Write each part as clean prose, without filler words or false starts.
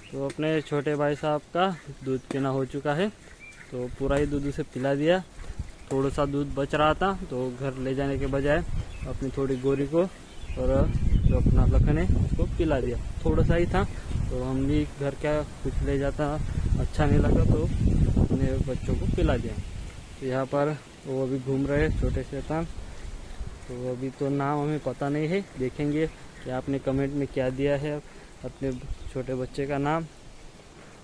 तो अपने छोटे भाई साहब का दूध पीना हो चुका है, तो पूरा ही दूध उसे पिला दिया। थोड़ा सा दूध बच रहा था तो घर ले जाने के बजाय अपनी थोड़ी गोरी को और जो अपना लखन है उसको पिला दिया। थोड़ा सा ही था तो हम भी घर का कुछ ले जाता, अच्छा नहीं लगा तो अपने बच्चों को पिला दिया। तो यहाँ पर वो अभी घूम रहे हैं छोटे शैतान। तो अभी तो नाम हमें पता नहीं है, देखेंगे कि आपने कमेंट में क्या दिया है अपने छोटे बच्चे का नाम।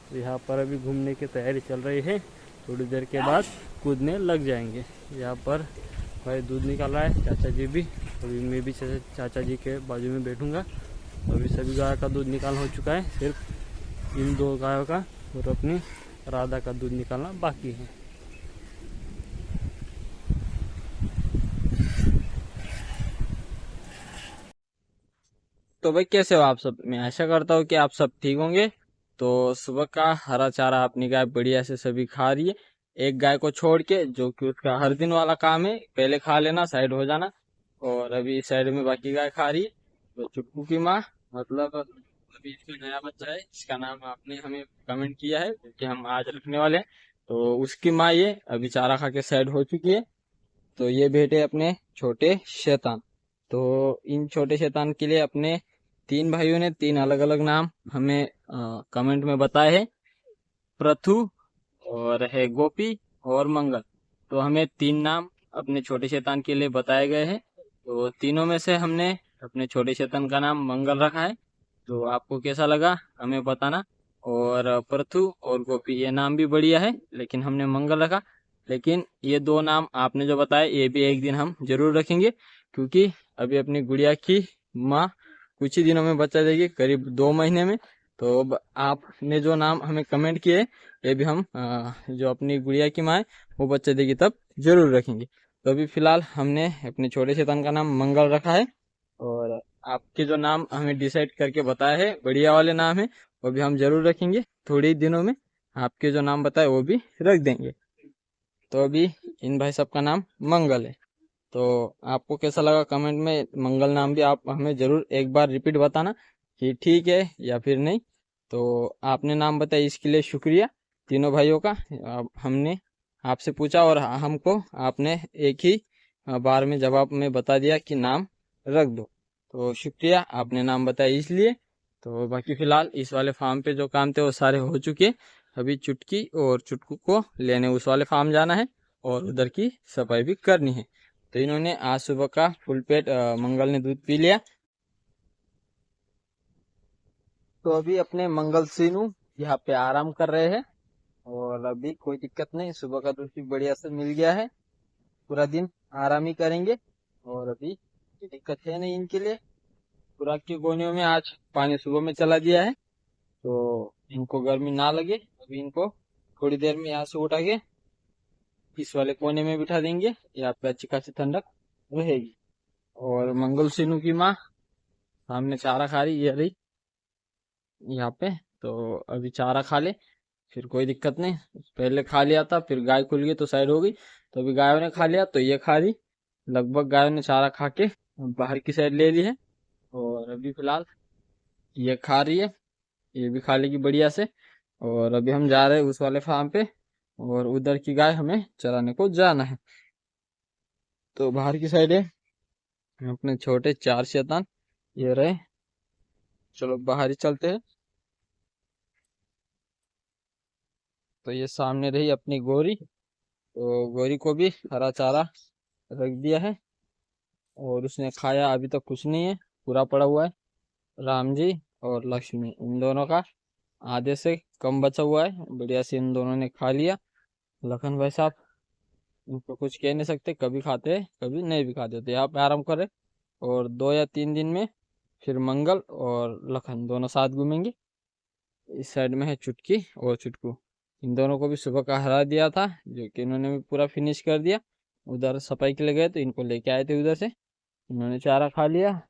तो यहाँ पर अभी घूमने की तैयारी चल रही है, थोड़ी देर के बाद कूदने लग जाएंगे। यहाँ पर भाई दूध निकाल रहा है, चाचा जी भी। अभी मैं भी चाचा जी के बाजू में बैठूंगा। अभी सभी गायों का दूध निकालना हो चुका है, सिर्फ इन 2 गायों का और अपनी राधा का दूध निकालना बाकी है। तो भाई कैसे हो आप सब? मैं आशा करता हूँ कि आप सब ठीक होंगे। तो सुबह का हरा चारा अपनी गाय बढ़िया से सभी खा रही है। एक गाय को छोड़ के, जो कि उसका हर दिन वाला काम है, पहले खा लेना, साइड हो जाना। और अभी साइड में बाकी गाय खा रही है। तो चुटकू की माँ, मतलब अभी इसका नया बच्चा है, इसका नाम आपने हमें कमेंट किया है कि हम आज रखने वाले हैं। तो उसकी माँ ये अभी चारा खा के साइड हो चुकी है। तो ये बेटे अपने छोटे शैतान। तो इन छोटे शैतान के लिए अपने 3 भाइयों ने 3 अलग अलग नाम हमें कमेंट में बताए हैं। प्रथु और है गोपी और मंगल। तो हमें 3 नाम अपने छोटे शैतान के लिए बताए गए हैं। तो तीनों में से हमने अपने छोटे शैतान का नाम मंगल रखा है। तो आपको कैसा लगा हमें बताना। और प्रथु और गोपी ये नाम भी बढ़िया है, लेकिन हमने मंगल रखा। लेकिन ये 2 नाम आपने जो बताए ये भी एक दिन हम जरूर रखेंगे, क्योंकि अभी अपनी गुड़िया की माँ कुछ ही दिनों में बच्चा देगी, करीब 2 महीने में। तो अब आपने जो नाम हमें कमेंट किए ये भी हम जो अपनी गुड़िया की माँ है वो बच्चा देगी तब जरूर रखेंगे। तो अभी फिलहाल हमने अपने छोटे शैतान का नाम मंगल रखा है। और आपके जो नाम हमें डिसाइड करके बताया है बढ़िया वाले नाम है, वो भी हम जरूर रखेंगे। थोड़े ही दिनों में आपके जो नाम बताए वो भी रख देंगे। तो अभी इन भाई साहब का नाम मंगल है। तो आपको कैसा लगा कमेंट में मंगल नाम भी आप हमें जरूर एक बार रिपीट बताना कि ठीक है या फिर नहीं। तो आपने नाम बताया इसके लिए शुक्रिया तीनों भाइयों का। हमने आपसे पूछा और हमको आपने एक ही बार में जवाब में बता दिया कि नाम रख दो। तो शुक्रिया, आपने नाम बताया इसलिए। तो बाकी फिलहाल इस वाले फार्म पे जो काम थे वो सारे हो चुके। अभी चुटकी और चुटकू को लेने उस वाले फार्म जाना है और उधर की सफाई भी करनी है। तो इन्होंने आज सुबह का फुल पेट मंगल ने दूध पी लिया। तो अभी अपने मंगल सीनू यहाँ पे आराम कर रहे हैं। और अभी कोई दिक्कत नहीं, सुबह का दूध भी बढ़िया से मिल गया है। पूरा दिन आराम ही करेंगे और अभी कोई दिक्कत है नहीं इनके लिए। खुराक की गोनियों में आज पानी सुबह में चला दिया है, तो इनको गर्मी ना लगे। अभी इनको थोड़ी देर में यहाँ से उठा के इस वाले कोने में बिठा देंगे, यहाँ पे अच्छी खासी ठंडक रहेगी। और मंगल सीनू की माँ सामने चारा खा रही, ये रही यहाँ पे। तो अभी चारा खा ले, फिर कोई दिक्कत नहीं। पहले खा लिया था, फिर गाय खुल गई तो साइड हो गई। तो अभी गायों ने खा लिया तो ये खा रही। लगभग गायों ने चारा खा के बाहर की साइड ले ली है। और अभी फिलहाल ये खा रही है, ये भी खा लेगी बढ़िया से। और अभी हम जा रहे हैं उस वाले फार्म पे, और उधर की गाय हमें चराने को जाना है। तो बाहर की साइड है अपने छोटे 4 शैतान, ये रहे। चलो बाहर ही चलते हैं। तो ये सामने रही अपनी गोरी। तो गोरी को भी हरा चारा रख दिया है और उसने खाया अभी तक कुछ नहीं है, पूरा पड़ा हुआ है। राम जी और लक्ष्मी इन दोनों का आधे से कम बचा हुआ है, बढ़िया से इन दोनों ने खा लिया। लखन भाई साहब इनको कुछ कह नहीं सकते, कभी खाते हैं कभी नहीं भी खाते। तो यहाँ पे आराम करे और 2 या 3 दिन में फिर मंगल और लखन दोनों साथ घूमेंगे। इस साइड में है चुटकी और चुटकू, इन दोनों को भी सुबह का हरा दिया था, जो कि इन्होंने भी पूरा फिनिश कर दिया। उधर सफाई के लिए गए तो इनको लेके आए थे उधर से, इन्होंने चारा खा लिया।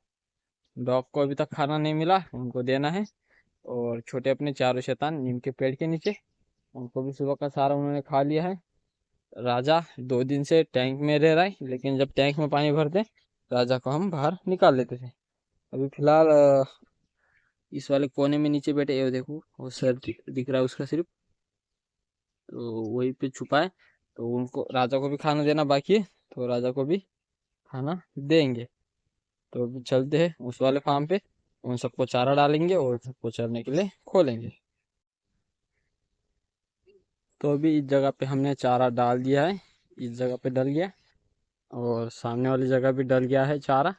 डॉग को अभी तक खाना नहीं मिला, उनको देना है। और छोटे अपने चारों शैतान नीम के पेड़ के नीचे, उनको भी सुबह का सारा उन्होंने खा लिया है। राजा 2 दिन से टैंक में रह रहा है, लेकिन जब टैंक में पानी भरते राजा को हम बाहर निकाल लेते थे। अभी फिलहाल इस वाले कोने में नीचे बैठे, ये देखो वो सर दिख रहा है उसका सिर्फ, तो वहीं पे छुपा है। तो उनको, राजा को भी खाना देना बाकी है, तो राजा को भी खाना देंगे। तो अभी चलते हैं उस वाले फार्म पे, उन सबको चारा डालेंगे और सबको चरने के लिए खोलेंगे। तो अभी इस जगह पे हमने चारा डाल दिया है, इस जगह पे डल गया, और सामने वाली जगह भी डल गया है चारा।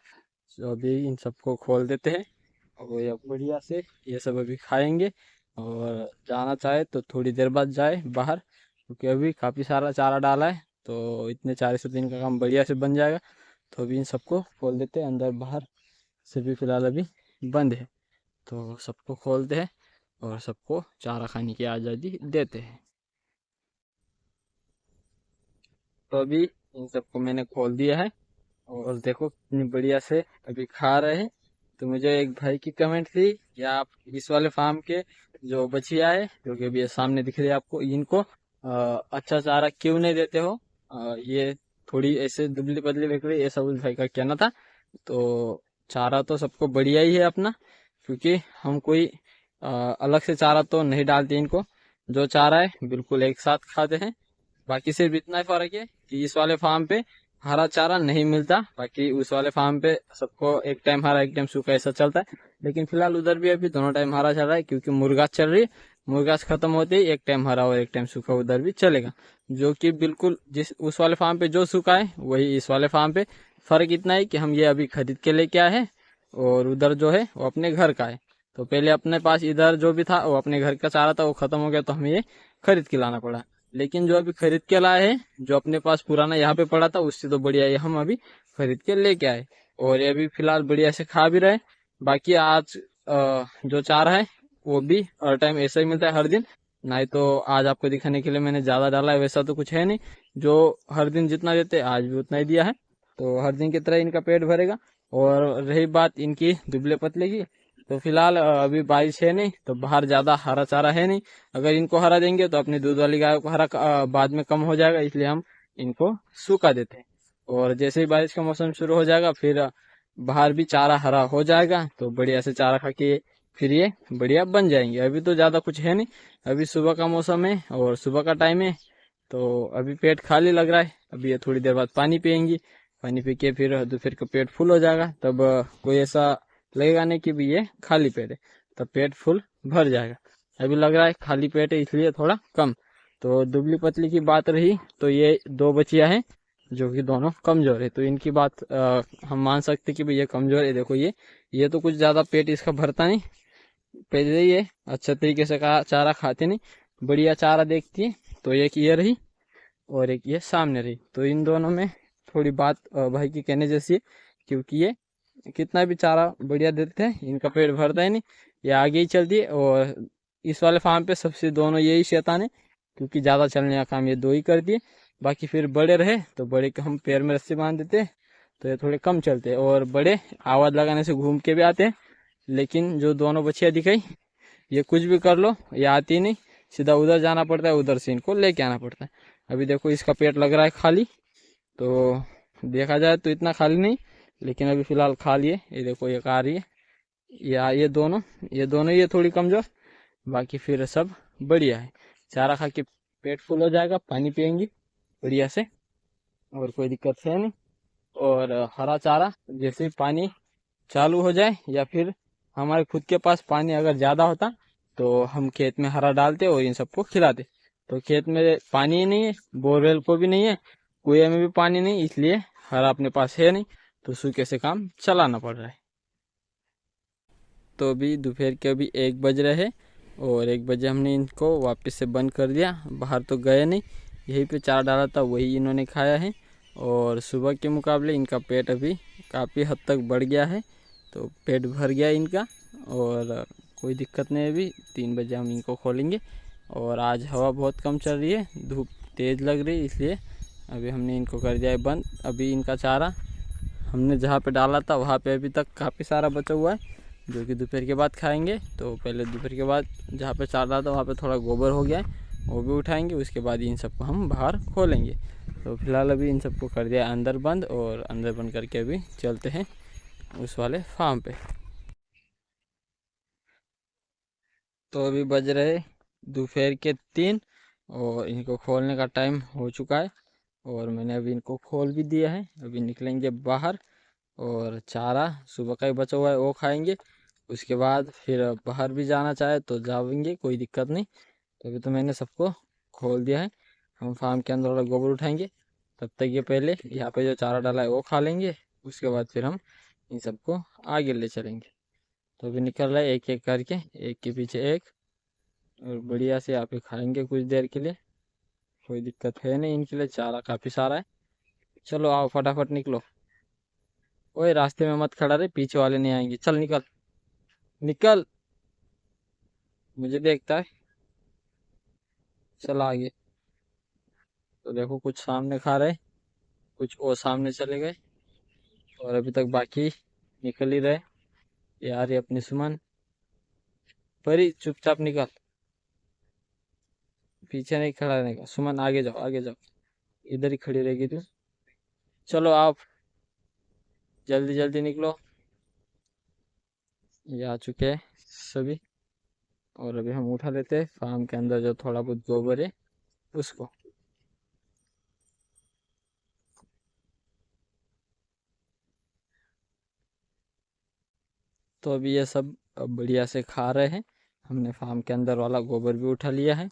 तो अभी इन सबको खोल देते हैं, और ये बढ़िया से ये सब अभी खाएंगे। और जाना चाहे तो थोड़ी देर बाद जाए बाहर, क्योंकि अभी काफ़ी सारा चारा डाला है, तो इतने चारे से दिन का काम बढ़िया से बन जाएगा। तो अभी इन सबको खोल देते हैं, अंदर बाहर से भी फिलहाल अभी बंद है, तो सबको खोलते हैं और सबको चारा खाने की आज़ादी देते हैं। तो अभी इन सबको मैंने खोल दिया है, और देखो कितनी बढ़िया से अभी खा रहे हैं। तो मुझे एक भाई की कमेंट थी कि आप इस वाले फार्म के जो बछिया है, जो कि अभी ये सामने दिख रही है आपको, इनको अच्छा चारा क्यों नहीं देते हो, ये थोड़ी ऐसे दुबली पतली दिख रही है, ऐसा उस भाई का कहना था। तो चारा तो सबको बढ़िया ही है अपना, क्योंकि हम कोई अलग से चारा तो नहीं डालते इनको, जो चारा है बिल्कुल एक साथ खाते हैं। बाकी सिर्फ इतना ही फर्क है कि इस वाले फार्म पे हरा चारा नहीं मिलता, बाकी उस वाले फार्म पे सबको एक टाइम हरा एक टाइम सूखा ऐसा चलता है। लेकिन फिलहाल उधर भी अभी दोनों टाइम हरा चल रहा है, क्योंकि मुर्गा चल रही है। मुर्गा खत्म होते ही एक टाइम हरा और एक टाइम सूखा उधर भी चलेगा, जो कि बिल्कुल जिस उस वाले फार्म पे जो सूखा है वही इस वाले फार्म पे। फर्क इतना है कि हम ये अभी खरीद के लेके आए हैं, और उधर जो है वो अपने घर का है। तो पहले अपने पास इधर जो भी था वो अपने घर का चारा था, वो खत्म हो गया, तो हमें ये खरीद के लाना पड़ा। लेकिन जो अभी खरीद के लाए हैं, जो अपने पास पुराना यहाँ पे पड़ा था, उससे तो बढ़िया ये हम अभी खरीद के लेके आए, और ये अभी फिलहाल बढ़िया से खा भी रहे। बाकी आज जो चारा है वो भी हर टाइम ऐसा ही मिलता है हर दिन, नहीं तो आज आपको दिखाने के लिए मैंने ज्यादा डाला है, वैसा तो कुछ है नहीं। जो हर दिन जितना देते आज भी उतना ही दिया है, तो हर दिन की तरह इनका पेट भरेगा। और रही बात इनकी दुबले पतले की, तो फिलहाल अभी बारिश है नहीं, तो बाहर ज्यादा हरा चारा है नहीं। अगर इनको हरा देंगे तो अपनी दूध वाली गाय को हरा बाद में कम हो जाएगा, इसलिए हम इनको सूखा देते हैं। और जैसे ही बारिश का मौसम शुरू हो जाएगा, फिर बाहर भी चारा हरा हो जाएगा, तो बढ़िया से चारा खा के फिर ये बढ़िया बन जाएंगे। अभी तो ज्यादा कुछ है नहीं, अभी सुबह का मौसम है और सुबह का टाइम है, तो अभी पेट खाली लग रहा है। अभी ये थोड़ी देर बाद पानी पियेंगी, पानी पी के फिर दोपहर का पेट फुल हो जाएगा, तब कोई ऐसा लगेगा नहीं कि भी ये खाली पेट है, तब पेट फुल भर जाएगा। अभी लग रहा है खाली पेट है, इसलिए थोड़ा कम। तो दुबली पतली की बात रही, तो ये दो बच्चियां हैं जो कि दोनों कमजोर है, तो इनकी बात हम मान सकते कि भाई ये कमजोर है। देखो ये तो कुछ ज्यादा पेट इसका भरता नहीं, पहले ये अच्छा तरीके से चारा खाते नहीं, बढ़िया चारा देखती है। तो एक ये रही और एक ये सामने रही, तो इन दोनों में थोड़ी बात भाई की कहने जैसी है, क्योंकि ये कितना भी चारा बढ़िया देते हैं इनका पेट भरता है नहीं, ये आगे ही चलती है। और इस वाले फार्म पे सबसे दोनों यही शैतान है, क्योंकि ज़्यादा चलने का काम ये दो ही करती है। बाकी फिर बड़े रहे तो बड़े के हम पैर में रस्सी बांध देते हैं, तो ये थोड़े कम चलते हैं, और बड़े आवाज़ लगाने से घूम के भी आते हैं। लेकिन जो दोनों बच्चियाँ दिखाई, ये कुछ भी कर लो ये आती नहीं, सीधा उधर जाना पड़ता है, उधर से इनको लेके आना पड़ता है। अभी देखो इसका पेट लग रहा है खाली, तो देखा जाए तो इतना खाली नहीं, लेकिन अभी फिलहाल खा लिए। ये देखो ये खा रही है, या ये दोनों ये थोड़ी कमजोर, बाकी फिर सब बढ़िया है। चारा खा के पेट फुल हो जाएगा, पानी पियेंगी बढ़िया से, और कोई दिक्कत है नहीं। और हरा चारा जैसे ही पानी चालू हो जाए, या फिर हमारे खुद के पास पानी अगर ज़्यादा होता, तो हम खेत में हरा डालते और इन सबको खिलाते। तो खेत में पानी ही नहीं है, बोरवेल को भी नहीं है, कुएं में भी पानी नहीं, इसलिए हरा अपने पास है नहीं, तो सूखे से काम चलाना पड़ रहा है। तो अभी दोपहर के अभी 1 बज रहे हैं, और 1 बजे हमने इनको वापस से बंद कर दिया, बाहर तो गए नहीं, यहीं पे चारा डाला था वही इन्होंने खाया है। और सुबह के मुकाबले इनका पेट अभी काफ़ी हद तक बढ़ गया है, तो पेट भर गया इनका, और कोई दिक्कत नहीं है। अभी 3 बजे हम इनको खोलेंगे, और आज हवा बहुत कम चल रही है, धूप तेज़ लग रही है, इसलिए अभी हमने इनको कर दिया है बंद। अभी इनका चारा हमने जहाँ पे डाला था वहाँ पे अभी तक काफ़ी सारा बचा हुआ है, जो कि दोपहर के बाद खाएंगे। तो पहले दोपहर के बाद जहाँ पे चारा डाला था वहाँ पे थोड़ा गोबर हो गया है, वो भी उठाएंगे, उसके बाद इन सबको हम बाहर खोलेंगे। तो फिलहाल अभी इन सबको कर दिया अंदर बंद, और अंदर बंद करके अभी चलते हैं उस वाले फार्म पे। तो अभी बज रहे दोपहर के 3 और इनको खोलने का टाइम हो चुका है और मैंने अभी इनको खोल भी दिया है। अभी निकलेंगे बाहर और चारा सुबह का ही बचा हुआ है वो खाएंगे। उसके बाद फिर बाहर भी जाना चाहे तो जाएंगे, कोई दिक्कत नहीं। तो अभी तो मैंने सबको खोल दिया है। हम फार्म के अंदर वाला गोबर उठाएंगे, तब तक ये पहले यहाँ पे जो चारा डाला है वो खा लेंगे। उसके बाद फिर हम इन सबको आगे ले चलेंगे। तो अभी निकल रहा है एक एक करके, एक के पीछे एक, और बढ़िया से यहाँ पे खाएंगे कुछ देर के लिए। कोई दिक्कत है नहीं, इनके लिए चारा काफ़ी सारा है। चलो आओ फटाफट निकलो। ओए रास्ते में मत खड़ा रहे, पीछे वाले नहीं आएंगे। चल निकल निकल, मुझे देखता है। चल आगे। तो देखो कुछ सामने खा रहे, कुछ और सामने चले गए और अभी तक बाकी निकल ही रहे। यार ये अपनी सुमन परी, चुपचाप निकल, पीछे नहीं खड़ा रहने का। सुमन आगे जाओ आगे जाओ, इधर ही खड़ी रहेगी तू। चलो आप जल्दी जल्दी निकलो। ये आ चुके हैं सभी और अभी हम उठा लेते हैं फार्म के अंदर जो थोड़ा बहुत गोबर है उसको। तो अभी ये सब बढ़िया से खा रहे हैं। हमने फार्म के अंदर वाला गोबर भी उठा लिया है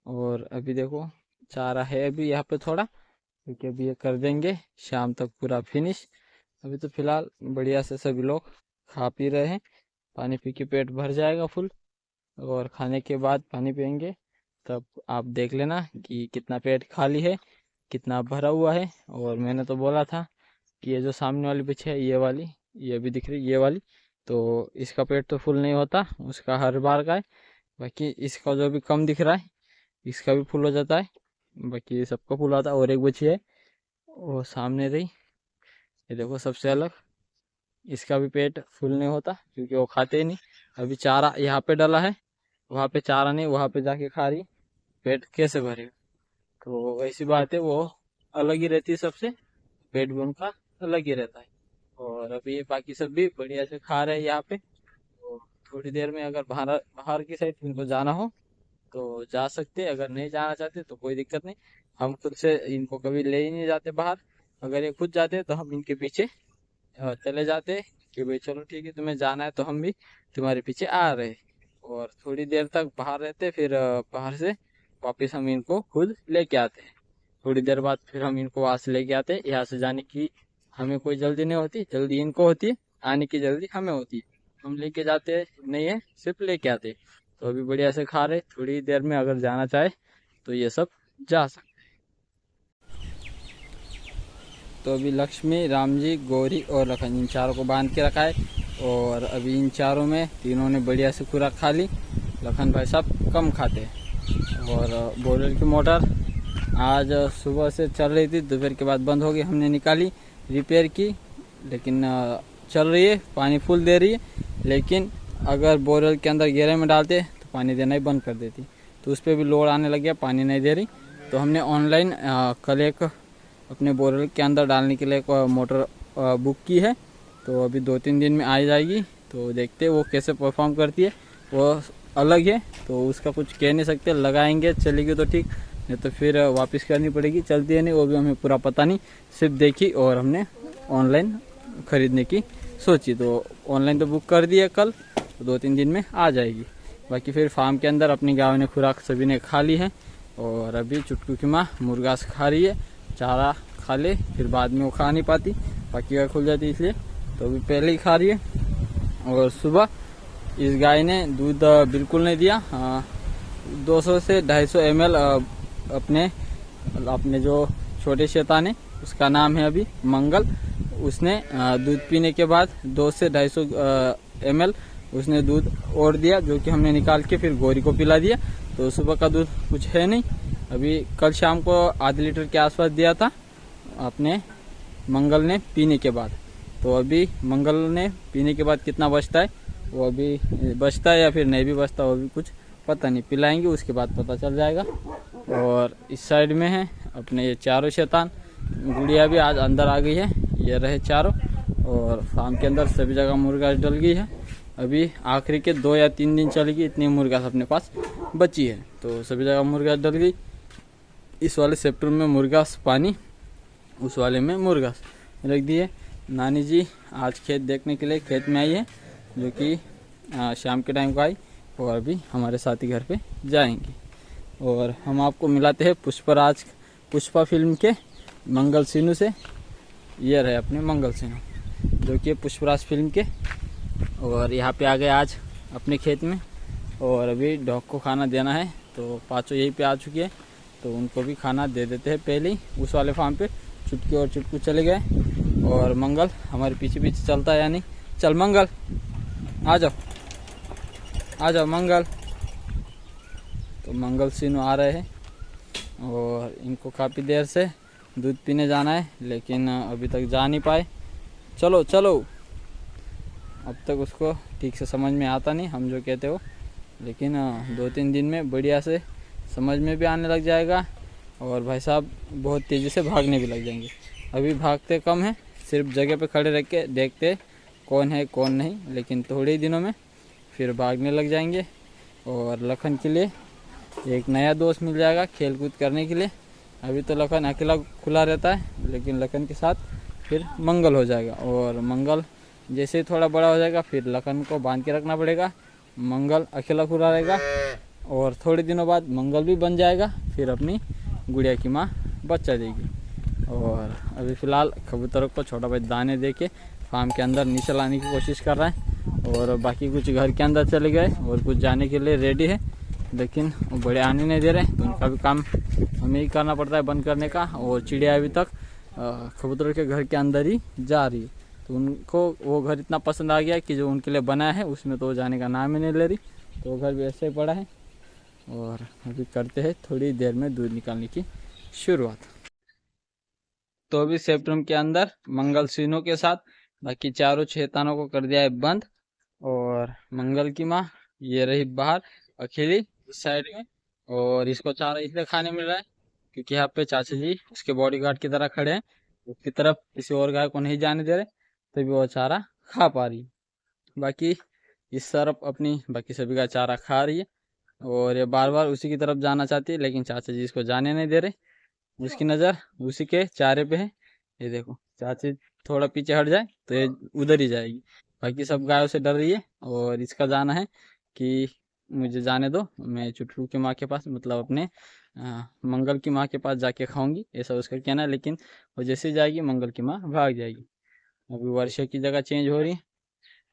और अभी देखो चारा है अभी यहाँ पे थोड़ा, क्योंकि अभी ये कर देंगे शाम तक पूरा फिनिश। अभी तो फिलहाल बढ़िया से सभी लोग खा पी रहे हैं। पानी पी के पेट भर जाएगा फुल और खाने के बाद पानी पियेंगे, तब आप देख लेना कि कितना पेट खाली है कितना भरा हुआ है। और मैंने तो बोला था कि ये जो सामने वाली बिछ है ये वाली, ये भी दिख रही ये वाली, तो इसका पेट तो फुल नहीं होता, उसका हर बार का है। बाकी इसका जो भी कम दिख रहा है इसका भी फुल हो जाता है, बाकी सबका फुल होता है। और एक बची है वो सामने रही, ये देखो सबसे अलग, इसका भी पेट फुल नहीं होता क्योंकि वो खाते ही नहीं। अभी चारा यहाँ पे डाला है, वहाँ पे चारा नहीं, वहाँ पे जाके खा रही, पेट कैसे भरेगा। तो ऐसी बात है, वो अलग ही रहती है सबसे, पेट भी उनका अलग ही रहता है। और अभी ये बाकी सब भी बढ़िया से खा रहे हैं यहाँ पे। तो थोड़ी देर में अगर बाहर बाहर की साइड इनको जाना हो तो जा सकते, अगर नहीं जाना चाहते तो कोई दिक्कत नहीं। हम खुद से इनको कभी ले ही नहीं जाते बाहर, अगर ये खुद जाते तो हम इनके पीछे चले जाते कि भाई चलो ठीक है तुम्हें जाना है तो हम भी तुम्हारे पीछे आ रहे। और थोड़ी देर तक बाहर रहते, फिर बाहर से वापस हम इनको खुद लेके आते हैं। थोड़ी देर बाद फिर हम इनको वहां से लेके आते हैं। यहाँ से जाने की हमें कोई जल्दी नहीं होती, जल्दी इनको होती है, आने की जल्दी हमें होती है। हम लेके जाते नहीं है, सिर्फ लेके आते। तो अभी बढ़िया से खा रहे, थोड़ी देर में अगर जाना चाहे तो ये सब जा सकते। तो अभी लक्ष्मी, राम जी, गौरी और लखन इन चारों को बांध के रखा है और अभी इन चारों में तीनों ने बढ़िया से खुराक खा ली। लखन भाई साहब कम खाते हैं। और बोरवेल की मोटर आज सुबह से चल रही थी, दोपहर के बाद बंद हो गई, हमने निकाली रिपेयर की, लेकिन चल रही है, पानी फुल दे रही है। लेकिन अगर बोरवेल के अंदर गहरे में डालते तो पानी देना ही बंद कर देती, तो उस पर भी लोड आने लग गया, पानी नहीं दे रही। तो हमने ऑनलाइन कल एक अपने बोरवेल के अंदर डालने के लिए एक मोटर बुक की है, तो अभी 2-3 दिन में आ जाएगी। तो देखते हैं वो कैसे परफॉर्म करती है, वो अलग है तो उसका कुछ कह नहीं सकते। लगाएंगे चलेगी तो ठीक, नहीं तो फिर वापस करनी पड़ेगी, चलती है नहीं वो भी हमें पूरा पता नहीं, सिर्फ देखी और हमने ऑनलाइन ख़रीदने की सोची। तो ऑनलाइन तो बुक कर दी है कल, तो 2-3 दिन में आ जाएगी। बाकी फिर फार्म के अंदर अपनी गाँव ने खुराक सभी ने खा ली है और अभी चुटकू की माँ मुर्गास खा रही है। चारा खा ले फिर बाद में वो खा नहीं पाती, बाकी का खुल जाती इसलिए, तो अभी पहले ही खा रही है। और सुबह इस गाय ने दूध बिल्कुल नहीं दिया, 200 से 250 ml अपने जो छोटे शैतान है उसका नाम है अभी मंगल, उसने दूध पीने के बाद 2 से 250 ml उसने दूध और दिया, जो कि हमने निकाल के फिर गौरी को पिला दिया। तो सुबह का दूध कुछ है नहीं, अभी कल शाम को आधे लीटर के आसपास दिया था अपने मंगल ने पीने के बाद। तो अभी मंगल ने पीने के बाद कितना बचता है, वो अभी बचता है या फिर नहीं भी बचता वो भी कुछ पता नहीं, पिलाएंगे उसके बाद पता चल जाएगा। और इस साइड में है अपने ये चारों शैतान, गुड़िया भी आज अंदर आ गई है, ये रहे चारों। और फार्म के अंदर सभी जगह मुर्गा डल गई है अभी आखिरी के 2 या 3 दिन चलेगी, इतनी मुर्गा अपने पास बची है। तो सभी जगह मुर्गा डल गई। इस वाले सेक्टर में मुर्गा पानी, उस वाले में मुर्गा रख दिए। नानी जी आज खेत देखने के लिए खेत में आई है, जो कि शाम के टाइम को आई, और अभी हमारे साथी घर पे जाएंगे। और हम आपको मिलाते हैं पुष्पराज, पुष्पा फिल्म के मंगल सीनू से। ये रहे अपने मंगल सीनू, जो कि पुष्पराज फिल्म के। और यहाँ पे आ गए आज अपने खेत में, और अभी डॉग को खाना देना है। तो पाँचों यहीं पे आ चुकी है, तो उनको भी खाना दे देते हैं पहले ही। उस वाले फार्म पे चुटकी और चुटकू चले गए, और मंगल हमारे पीछे पीछे चलता है। यानी चल मंगल, आ जाओ आ जाओ मंगल। तो मंगल सीनू आ रहे हैं, और इनको काफ़ी देर से दूध पीने जाना है, लेकिन अभी तक जा नहीं पाए। चलो चलो। अब तक उसको ठीक से समझ में आता नहीं हम जो कहते हो, लेकिन 2-3 दिन में बढ़िया से समझ में भी आने लग जाएगा। और भाई साहब बहुत तेज़ी से भागने भी लग जाएंगे। अभी भागते कम हैं, सिर्फ जगह पे खड़े रह के देखते कौन है कौन नहीं, लेकिन थोड़े ही दिनों में फिर भागने लग जाएंगे। और लखन के लिए एक नया दोस्त मिल जाएगा खेल कूद करने के लिए। अभी तो लखन अकेला खुला रहता है, लेकिन लखन के साथ फिर मंगल हो जाएगा। और मंगल जैसे ही थोड़ा बड़ा हो जाएगा, फिर लखन को बांध के रखना पड़ेगा। मंगल अकेला खुला रहेगा, और थोड़े दिनों बाद मंगल भी बन जाएगा, फिर अपनी गुड़िया की माँ बच्चा देगी। और अभी फ़िलहाल कबूतरों को छोटा भाई दाने दे के फार्म के अंदर नीचे लाने की कोशिश कर रहा है। और बाकी कुछ घर के अंदर चले गए, और कुछ जाने के लिए रेडी है, लेकिन वो बड़े आने नहीं दे रहे। तो उनका भी काम हमें ही करना पड़ता है बंद करने का। और चिड़िया अभी तक कबूतरों के घर के अंदर ही जा रही है। तो उनको वो घर इतना पसंद आ गया कि जो उनके लिए बनाया है उसमें तो जाने का नाम ही नहीं ले रही। तो वो घर भी ऐसे ही पड़ा है, और अभी करते हैं थोड़ी देर में दूध निकालने की शुरुआत। तो अभी सेप्टम के अंदर मंगल सीनों के साथ बाकी चारों शैतानों को कर दिया है बंद। और मंगल की माँ ये रही बाहर अकेली इस साइड में, और इसको चारा इसलिए खाने मिल रहा है क्योंकि यहाँ पे चाचा जी उसके बॉडीगार्ड की तरह खड़े हैं। उसकी तरफ किसी और गाय को नहीं जाने दे रहे, तभी वो चारा खा पा रही है। बाकी इस तरफ अपनी बाकी सभी का चारा खा रही है, और ये बार बार उसी की तरफ जाना चाहती है, लेकिन चाचा जी इसको जाने नहीं दे रहे। उसकी नज़र उसी के चारे पे है। ये देखो चाची थोड़ा पीछे हट जाए तो ये उधर ही जाएगी। बाकी सब गायों से डर रही है, और इसका जाना है कि मुझे जाने दो, मैं चुटकू की माँ के पास, मतलब अपने मंगल की माँ के पास जाके खाऊंगी, ऐसा उसका कहना है। लेकिन वो जैसे जाएगी मंगल की माँ भाग जाएगी। अभी वर्षा की जगह चेंज हो रही है।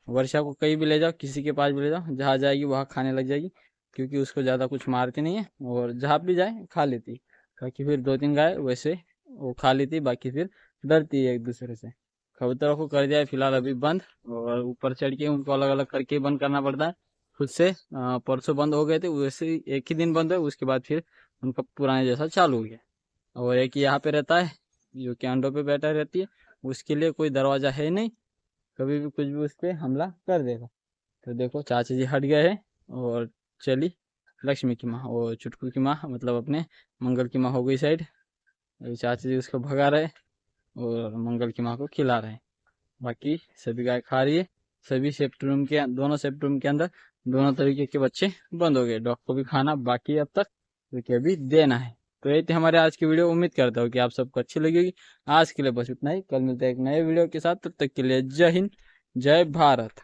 वर्षा को कहीं भी ले जाओ, किसी के पास भी ले जाओ, जहाँ जाएगी वहाँ खाने लग जाएगी, क्योंकि उसको ज़्यादा कुछ मारती नहीं है, और जहाँ भी जाए खा लेती। बाकी फिर 2-3 गाय वैसे वो खा लेती, बाकी फिर डरती है एक दूसरे से। कबूतरों को कर दिया है फिलहाल अभी बंद, और ऊपर चढ़ के उनको अलग अलग करके बंद करना पड़ता है खुद से। परसों बंद हो गए थे, वैसे ही एक ही दिन बंद हुए, उसके बाद फिर उनका पुराने जैसा चालू हो गया। और एक यहाँ पे रहता है जो कि अंडों पे बैठा रहती है, उसके लिए कोई दरवाजा है नहीं, कभी भी कुछ भी उस पर हमला कर देगा। तो देखो चाचा जी हट गए हैं, और चली लक्ष्मी की माँ और चुटकू की माँ, मतलब अपने मंगल की माँ हो गई साइड। अभी चाचा जी उसको भगा रहे, और मंगल की माँ को खिला रहे हैं। बाकी सभी गाय खा रही है। सभी सेफ्टी रूम के, दोनों सेफ्टी रूम के अंदर दोनों तरीके के बच्चे बंद हो गए। डॉग को भी खाना बाकी है अब तक, क्योंकि अभी देना है। तो ये थी हमारे आज की वीडियो। उम्मीद करता हूँ कि आप सबको अच्छी लगेगी। आज के लिए बस इतना ही, कल मिलते हैं एक नए वीडियो के साथ। तब तक के लिए जय हिंद, जय भारत।